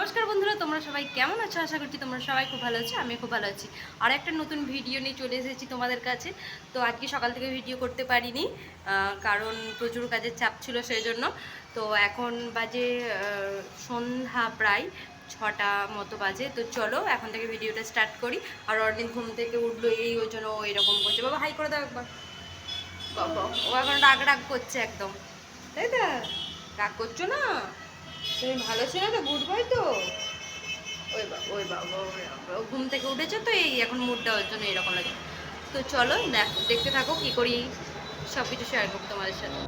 নমস্কার বন্ধুরা, তোমরা সবাই কেমন আছো? আশা করছি তোমরা সবাই খুব ভালো আছো। আমি খুব ভালো আছি। আর একটা নতুন ভিডিও নিয়ে চলে এসেছি তোমাদের কাছে। তো আজকে সকাল থেকে ভিডিও করতে পারিনি, কারণ প্রচুর কাজের চাপ ছিল, সেই জন্য। তো এখন বাজে সন্ধ্যা প্রায় 6টা মতো বাজে। তো চলো এখন থেকে ভিডিওটা স্টার্ট করি। আর অনেকদিন ঘুম থেকে উঠলো, ওই জন্য ও এরকম করছে। বাবা হাই করে দাও একবার। বাবা ও এখন রাগ রাগ করছে একদম, তাই তো? রাগ করছো না? তুমি ভালো ছিল তো, গুড বয় তো। ওই বাবা ঘুম থেকে উঠেছো তো, এই এখন মুডটা ওর জন্য এরকম লাগে। তো চলো দেখতে থাকো কি করি, সব কিছু শেয়ার করবো তোমাদের সাথে।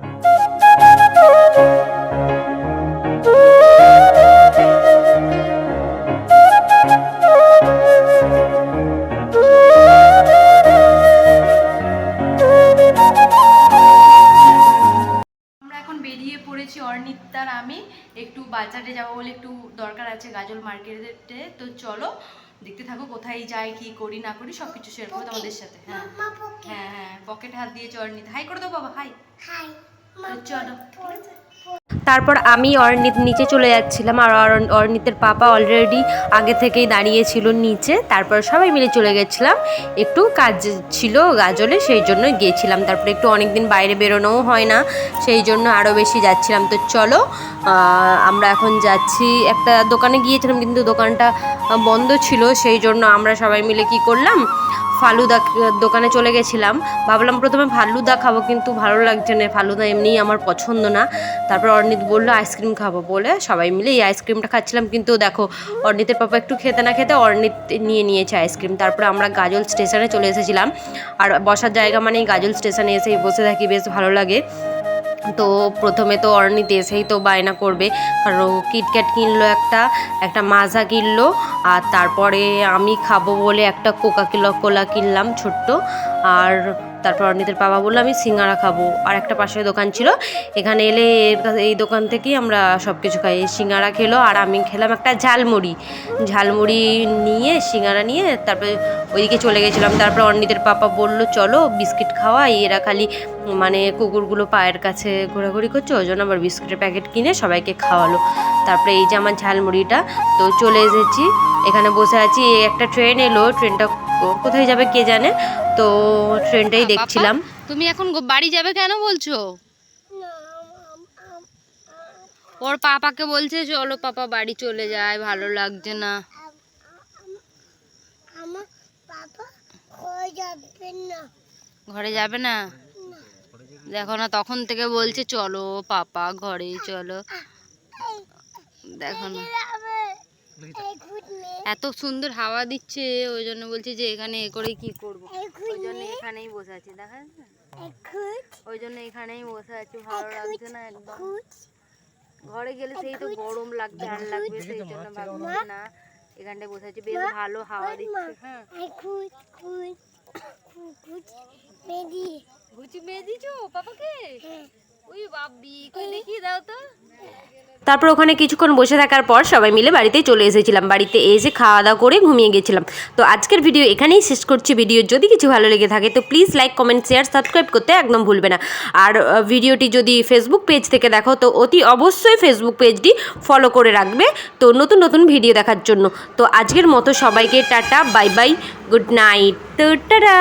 বেরিয়ে পড়েছি অর্ণিতার আমি একটু বাজারে যাবো বলে, একটু দরকার আছে গাজল মার্কেটে। তো চলো দেখতে থাকো কোথায় যাই, কি করি না করি সবকিছু শেয়ার করবো তোমাদের সাথে। হ্যাঁ হ্যাঁ হ্যাঁ, পকেটে হাত দিয়েছে অর্ণিত। হাই করে দাও বাবা, হাই। চলো। তারপর আমি অর্ণিত নিচে চলে যাচ্ছিলাম, আর অর্ণিতের পাপা অলরেডি আগে থেকেই দাঁড়িয়েছিল নিচে। তারপর সবাই মিলে চলে গেছিলাম, একটু কাজ ছিল গাজলে, সেই জন্য গিয়েছিলাম। তারপরে একটু অনেকদিন বাইরে বেরোনোও হয় না, সেই জন্য আরও বেশি যাচ্ছিলাম। তো চলো আমরা এখন যাচ্ছি। একটা দোকানে গিয়েছিলাম কিন্তু দোকানটা বন্ধ ছিল, সেই জন্য আমরা সবাই মিলে কি করলাম, ফালুদা দোকানে চলে গেছিলাম। ভাবলাম প্রথমে ফালুদা খাবো, কিন্তু ভালো লাগছে না, ফালুদা এমনিই আমার পছন্দ না। তারপর অর্ণিত বললো আইসক্রিম খাবো বলে সবাই মিলে এই আইসক্রিমটা খাচ্ছিলাম। কিন্তু দেখো অর্ণিতের পাপা একটু খেতে না খেতে অর্ণিত নিয়েছে আইসক্রিম। তারপরে আমরা গাজল স্টেশনে চলে এসেছিলাম, আর বসার জায়গা মানেই গাজল স্টেশনে এসে বসে থাকি, বেশ ভালো লাগে। তো প্রথমে তো অর্ণিত এসেই তো বায়না করবে, কারণ কিটক্যাট কিনলো, একটা মাজা কিনলো, আর তারপরে আমি খাবো বলে একটা কোলা কিনলাম ছোট্ট। আর তারপর অর্ণিতের বাবা বললো আমি সিঙ্গারা খাবো। আর একটা পাশে দোকান ছিল, এখানে এলে এই দোকান থেকেই আমরা সব কিছু খাই। সিঙ্গারা খেলো, আর আমি খেলাম একটা ঝালমুড়ি নিয়ে, সিঙ্গারা নিয়ে তারপরে ওইদিকে চলে গেছিলাম। তারপর অর্ণিতের পাপা বললো চলো বিস্কিট খাওয়াই, এরা খালি মানে কুকুরগুলো পায়ের কাছে ঘোরাঘুরি করছে, ওই জন্য আবার বিস্কুটের প্যাকেট কিনে সবাইকে খাওয়ালো। তারপরে এই যে আমার ঝালমুড়িটা। তো চলে এসেছি, এখানে বসে আছি। একটা ট্রেন এলো, ট্রেনটা কোথায় যাবে কে জানে। তো ট্রেনটাই দেখছিলাম। তুমি এখন বাড়ি যাবে কেন বলছো? ওর পাপাকে বলছে চলো পাপা বাড়ি চলে যায়, ভালো লাগছে না। ঘরে যাবে না? দেখো না, তখন থেকে বলছে চলো পাপা ঘরে চলো। দেখো না, এত সুন্দর হাওয়া দিচ্ছে, ওই জন্য বলছি যে এখানে এ করে কি করবো, ওই জন্য এখানেই বসে আছি। দেখা যাচ্ছে, ওই জন্য এখানেই বসে আছি, ভালো লাগছে না একদম। ঘরে গেলে সেই তো গরম লাগবে আর লাগবে, সেই জন্য ভাবছি না এখানটায় বসে আছি, বেশ ভালো হাওয়া দিচ্ছে। হ্যাঁ গুচি মেয়ে দিছো পাপাকে? ওই বাবি কই দেখিয়ে দাও তো। তারপর ওখানে কিছুক্ষণ বসে থাকার পর সবাই মিলে বাড়িতে চলে এসেছিলাম। বাড়িতে এসে খাওয়া দাওয়া করে ঘুমিয়ে গেছিলাম। তো আজকের ভিডিও এখানেই শেষ করছি। ভিডিও যদি কিছু ভালো লেগে থাকে তো please like, comment, share, subscribe করতে একদম ভুলবে না। আর ভিডিওটি যদি ফেসবুক পেজ থেকে দেখো তো অতি অবশ্যই ফেসবুক পেজটি ফলো করে রাখবে, তো নতুন নতুন ভিডিও দেখার জন্য। তো আজকের মতো সবাইকে tata, bye bye, good night. তো টাটা।